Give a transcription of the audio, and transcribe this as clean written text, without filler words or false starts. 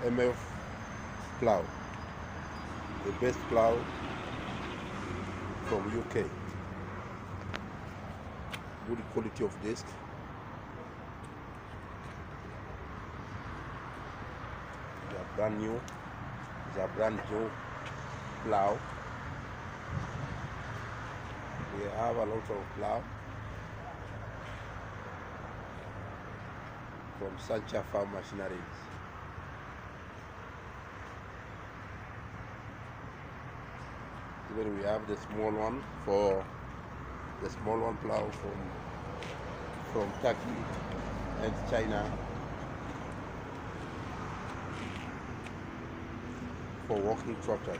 MF plow, the best plow from UK. Good quality of disc. They are brand new. It's a brand new plow. We have a lot of plow from Sancha Farm Machineries. Even we have the small one plow from Turkey and China for walking tractor.